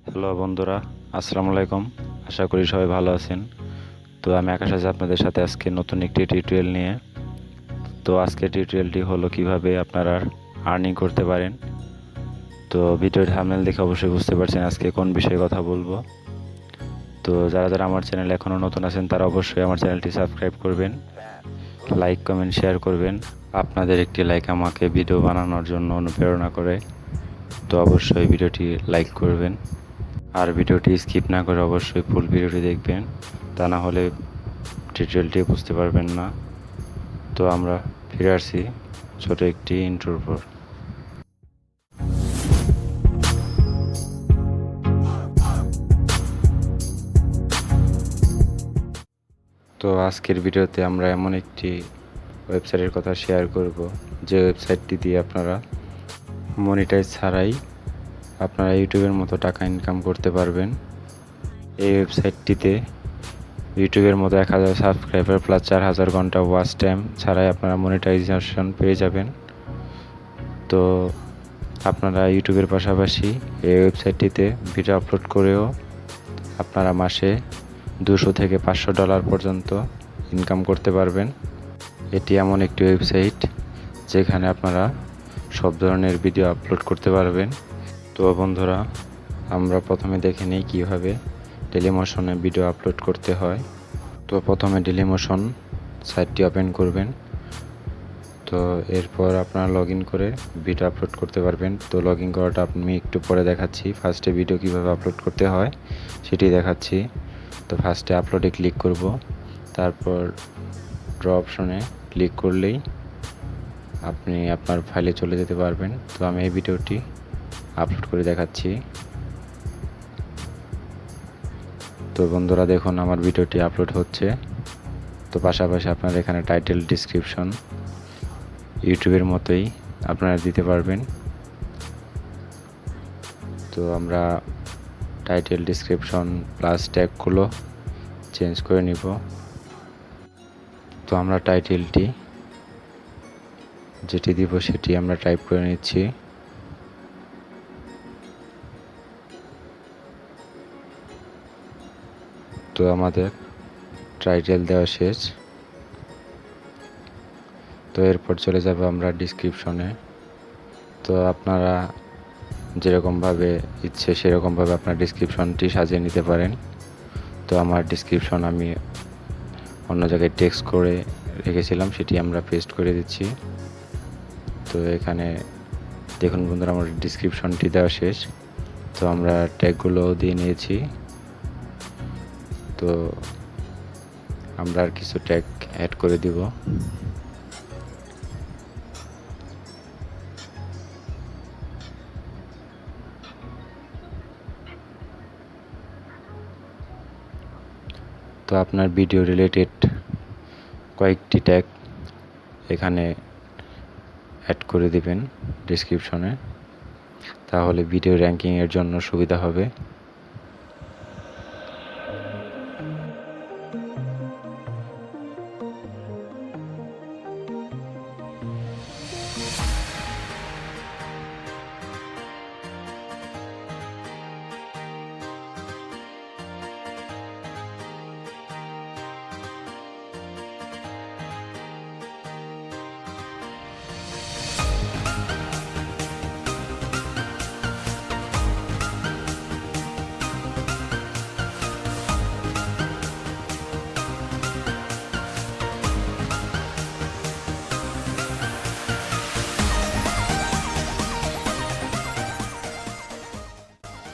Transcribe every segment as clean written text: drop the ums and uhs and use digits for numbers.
Hello বন্ধুরা, আসসালামু আলাইকুম। আশা করি সবাই ভালো আছেন। তো আমি আকাশ আছি আপনাদের সাথে আজকে নতুন একটি টিউটোরিয়াল নিয়ে। তো আজকের টিউটোরিয়ালটি হলো কিভাবে আপনারা আর্নিং করতে পারেন। তো ভিডিওর থাম্বনেল দেখে অবশ্যই বুঝতে পারছেন আজকে কোন বিষয়ে কথা বলবো। তো যারা যারা আমার চ্যানেলে এখনও নতুন আছেন তারা অবশ্যই আমার চ্যানেলটি সাবস্ক্রাইব করবেন, লাইক কমেন্ট শেয়ার করবেন। আপনাদের একটি লাইক আমাকে ভিডিও বানানোর জন্য অনুপ্রেরণা করে। তো অবশ্যই ভিডিওটি লাইক করবেন, আর ভিডিওটি স্কিপ না করে অবশ্যই ফুল ভিডিওটি দেখবেন, তা না হলে টিউটোরিয়ালটি বুঝতে পারবেন না। তো আমরা ফিরে আসছি ছোট একটি ইন্ট্রোর পর। তো আজকের ভিডিওতে আমরা এমন একটি ওয়েবসাইটের কথা শেয়ার করব, যে ওয়েবসাইটটি দিয়ে আপনারা মনিটাইজ ছাড়াই আপনারা ইউটিউবের মতো টাকা ইনকাম করতে পারবেন। এই ওয়েবসাইটটিতে ইউটিউবের মতো 1000 সাবস্ক্রাইবার প্লাস 4000 ঘন্টা ওয়াচ টাইম ছাড়াই আপনারা মনিটাইজেশন পেয়ে যাবেন। তো আপনারা ইউটিউবের পাশাপাশি এই ওয়েবসাইটটিতে ভিডিও আপলোড করেও আপনারা মাসে $200 থেকে $500 পর্যন্ত ইনকাম করতে পারবেন। এটি এমন একটি ওয়েবসাইট যেখানে আপনারা সব ধরনের ভিডিও আপলোড করতে পারবেন। তো বন্ধুরা, আমরা প্রথমে দেখে নিই কীভাবে ডেলিমোশনে ভিডিও আপলোড করতে হয়। তো প্রথমে ডেলিমোশন সাইটটি ওপেন করবেন। তো এরপর আপনারা লগ ইন করে ভিডিও আপলোড করতে পারবেন। তো লগ ইন করাটা আমি একটু পরে দেখাচ্ছি। ফার্স্টে ভিডিও কীভাবে আপলোড করতে হয় সেটি দেখাচ্ছি। তো ফার্স্টে আপলোডে ক্লিক করব, তারপর ড্র অপশনে ক্লিক করলেই আপনি আপনার ফাইলে চলে যেতে পারবেন। তো আমি এই ভিডিওটি আপলোড করে দেখাচ্ছি। তো বন্ধুরা দেখুন, আমার ভিডিওটি আপলোড হচ্ছে। তো পাশাপাশি আপনারা এখানে টাইটেল ডিসক্রিপশন ইউটিউবের মতোই আপনারা দিতে পারবেন। তো আমরা টাইটেল ডিসক্রিপশন প্লাস ট্যাগগুলো চেঞ্জ করে নিব। তো আমরা টাইটেলটি যেটি দিব সেটি আমরা টাইপ করে নিচ্ছি। তো আমাদের টাইটেল দেওয়া শেষ। তো এরপর চলে যাব আমরা ডিসক্রিপশনে। তো আপনারা যেরকমভাবে ইচ্ছে সেরকমভাবে আপনার ডিসক্রিপশনটি সাজিয়ে নিতে পারেন। তো আমার ডিসক্রিপশন আমি অন্য জায়গায় টেক্সট করে রেখেছিলাম, সেটি আমরা পেস্ট করে দিচ্ছি। তো এখানে দেখুন বন্ধুরা, আমার ডিসক্রিপশনটি দেওয়া শেষ। তো আমরা ট্যাগগুলো দিয়ে নিয়েছি। তো আমরা আর কিছু ট্যাগ অ্যাড করে দিব। তো আপনার ভিডিও রিলেটেড কয়েকটি ট্যাগ এখানে অ্যাড করে দিবেন ডেসক্রিপশনে, তাহলে ভিডিও র্যাঙ্কিংয়ের জন্য সুবিধা হবে।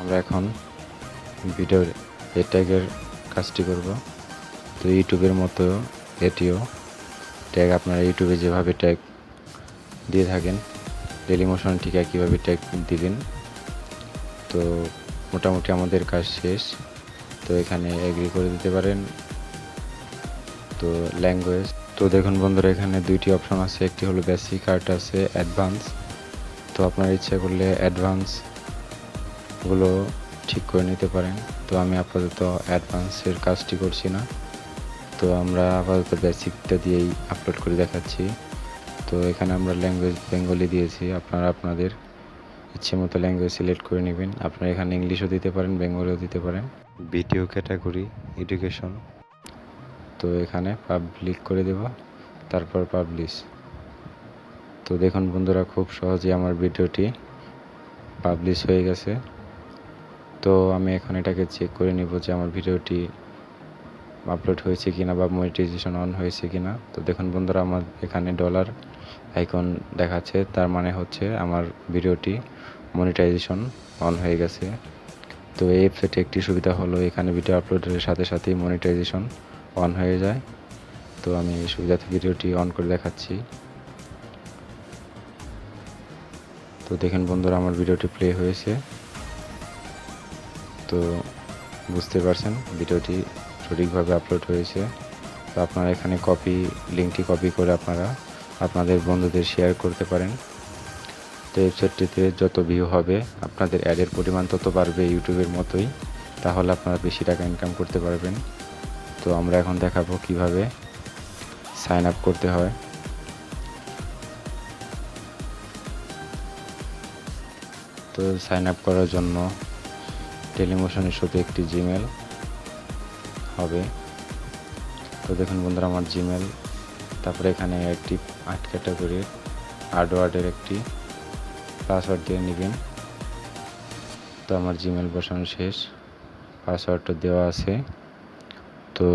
আমরা এখন ভিডিওর এই ট্যাগের কাজটি করব। তো ইউটিউবের মতো এটিও ট্যাগ, আপনারা ইউটিউবে যেভাবে ট্যাগ দিয়ে থাকেন ডেলিমোশন ঠিক একইভাবে ট্যাগ দিবেন। তো মোটামুটি আমাদের কাজ শেষ। তো এখানে এগ্রি করে দিতে পারেন। তো ল্যাঙ্গুয়েজ, তো দেখুন বন্ধুরা, এখানে দুইটি অপশন আছে, একটি হলো বেসিক আর একটা আছে অ্যাডভান্স। তো আপনার ইচ্ছা করলে অ্যাডভান্সগুলো ঠিক করে নিতে পারেন। তো আমি আপাতত অ্যাডভান্সের কাজটি করছি না। তো আমরা আপাতত বেসিকটা দিয়েই আপলোড করে দেখাচ্ছি। তো এখানে আমরা ল্যাঙ্গুয়েজ বেঙ্গলি দিয়েছি, আপনারা আপনাদের ইচ্ছে মতো ল্যাঙ্গুয়েজ সিলেক্ট করে নেবেন। আপনারা এখানে ইংলিশও দিতে পারেন, বেঙ্গলিও দিতে পারেন। ভিডিও ক্যাটাগরি এডুকেশন, তো এখানে পাবলিক করে দেব, তারপর পাবলিশ। তো দেখুন বন্ধুরা, খুব সহজে আমার ভিডিওটি পাবলিশ হয়ে গেছে। তো আমি এখন এটাকে চেক করে নিব যে আমার ভিডিওটি আপলোড হয়েছে কিনা বা মনিটাইজেশন অন হয়েছে কিনা। তো দেখুন বন্ধুরা, আমার এখানে ডলার আইকন দেখাচ্ছে, তার মানে হচ্ছে আমার ভিডিওটি মনিটাইজেশন অন হয়ে গেছে। তো এই ওয়েবসাইটে একটি সুবিধা হলো এখানে ভিডিও আপলোডের সাথে সাথেই মনিটাইজেশন অন হয়ে যায়। তো আমি এই সুবিধাতে ভিডিওটি অন করে দেখাচ্ছি। তো দেখেন বন্ধুরা, আমার ভিডিওটি প্লে হয়েছে। তো বুঝতে পারছেন ভিডিওটি সঠিকভাবে আপলোড হয়েছে। তো আপনারা এখানে লিঙ্কটি কপি করে আপনারা আপনাদের বন্ধুদের শেয়ার করতে পারেন। তো ওয়েবসাইটটিতে যত ভিউ হবে আপনাদের অ্যাডের পরিমাণ তত বাড়বে, ইউটিউবের মতোই। তাহলে আপনারা বেশি টাকা ইনকাম করতে পারবেন। তো আমরা এখন দেখাবো কিভাবে সাইন আপ করতে হয়। তো সাইন আপ করার জন্য ডেইলিমোশনের শুধু একটি জিমেল হবে। তো দেখুন বন্ধুরা, আমার জিমেল, তারপরে এখানে একটি 8 ক্যাটাগরির ওয়ার্ডের একটি পাসওয়ার্ড দিয়ে নেবেন। তো আমার জিমেল বসানো শেষ, পাসওয়ার্ডটা দেওয়া আছে। তো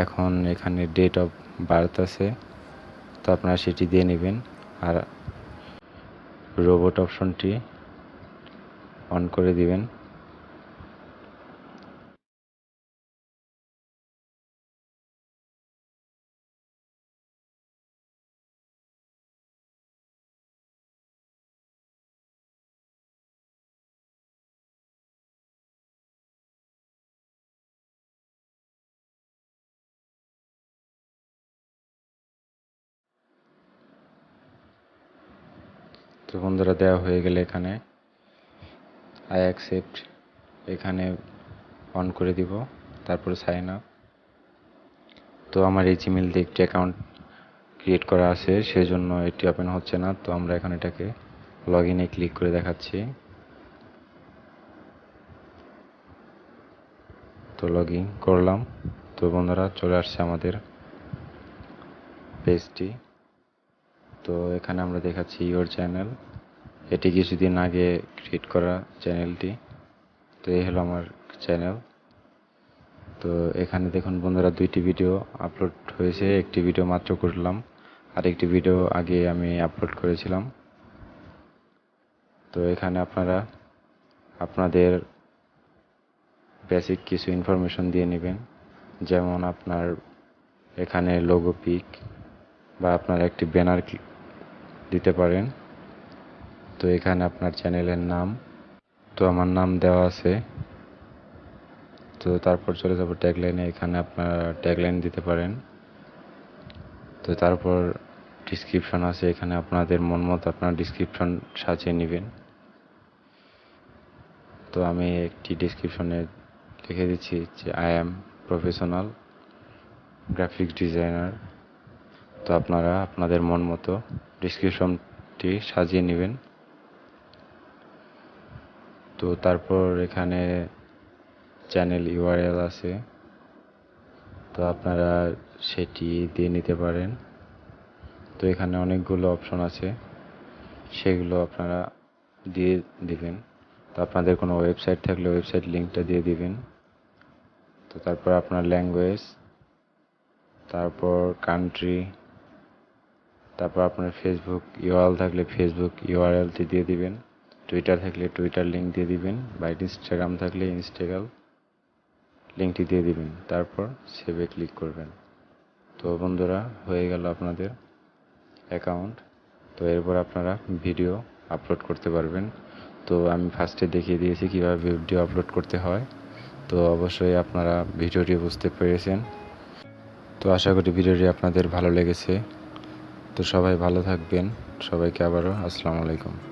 এখন এখানে ডেট অফ বার্থ আছে, তো আপনারা সেটি দিয়ে নেবেন। আর রোবট অপশনটি অন করে দিবেন। তো বন্ধুরা, দেওয়া হয়ে গেলে এখানে আই অ্যাকসেপ্ট এখানে অন করে দিব, তারপরে সাইন আপ। তো আমার এই জিমেল দিয়ে একটি অ্যাকাউন্ট ক্রিয়েট করা আছে, সেজন্য এটি ওপেন হচ্ছে না। তো আমরা এখন এটাকে লগ ইনে ক্লিক করে দেখাচ্ছি। তো লগ ইন করলাম। তো বন্ধুরা, চলে আসছে আমাদের পেজটি। তো এখানে আমরা দেখাচ্ছি ইওর চ্যানেল, এটি কিছুদিন আগে ক্রিয়েট করা চ্যানেলটি। তো এই হলো আমার চ্যানেল। তো এখানে দেখুন বন্ধুরা, 2টি ভিডিও আপলোড হয়েছে, একটি ভিডিও মাত্র করলাম, আর একটি ভিডিও আগে আমি আপলোড করেছিলাম। তো এখানে আপনারা আপনাদের বেসিক কিছু ইনফরমেশন দিয়ে নেবেন, যেমন আপনার এখানে লোগো পিক বা আপনার একটি ব্যানার দিতে পারেন। তো এখানে আপনার চ্যানেলের নাম, তো আমার নাম দেওয়া আছে। তো তারপর চলে যাব ট্যাগলাইনে, এখানে আপনারা ট্যাগলাইন দিতে পারেন। তো তারপর ডিসক্রিপশন আছে, এখানে আপনাদের মন মতো আপনার ডিসক্রিপশন সাজিয়ে নেবেন। তো আমি একটি ডিসক্রিপশনে লিখে দিচ্ছি যে I am professional graphics designer. তো আপনারা আপনাদের মন মতো ডিসক্রিপশনটি সাজিয়ে নেবেন। তো তারপর এখানে চ্যানেল ইউআরএল আছে, তো আপনারা সেটি দিয়ে নিতে পারেন। তো এখানে অনেকগুলো অপশন আছে, সেগুলো আপনারা দিয়ে দিবেন। তো আপনাদের কোনো ওয়েবসাইট থাকলে ওয়েবসাইট লিঙ্কটা দিয়ে দিবেন। তো তারপর আপনার ল্যাঙ্গুয়েজ, তারপর কান্ট্রি, তারপর আপনার ফেসবুক ইউআরএল থাকলে ফেসবুক ইউআরএলটি দিয়ে দিবেন, টুইটার থাকলে টুইটার লিঙ্ক দিয়ে দিবেন, বা ইনস্টাগ্রাম থাকলে ইনস্টাগ্রাম লিঙ্কটি দিয়ে দিবেন, তারপর সেভে ক্লিক করবেন। তো বন্ধুরা, হয়ে গেল আপনাদের অ্যাকাউন্ট। তো এরপর আপনারা ভিডিও আপলোড করতে পারবেন। তো আমি ফার্স্টে দেখিয়ে দিয়েছি কীভাবে ভিডিও আপলোড করতে হয়। তো অবশ্যই আপনারা ভিডিওটি বুঝতে পেরেছেন। তো আশা করি ভিডিওটি আপনাদের ভালো লেগেছে। তো সবাই ভালো থাকবেন, সবাইকে আবারও আসসালামু আলাইকুম।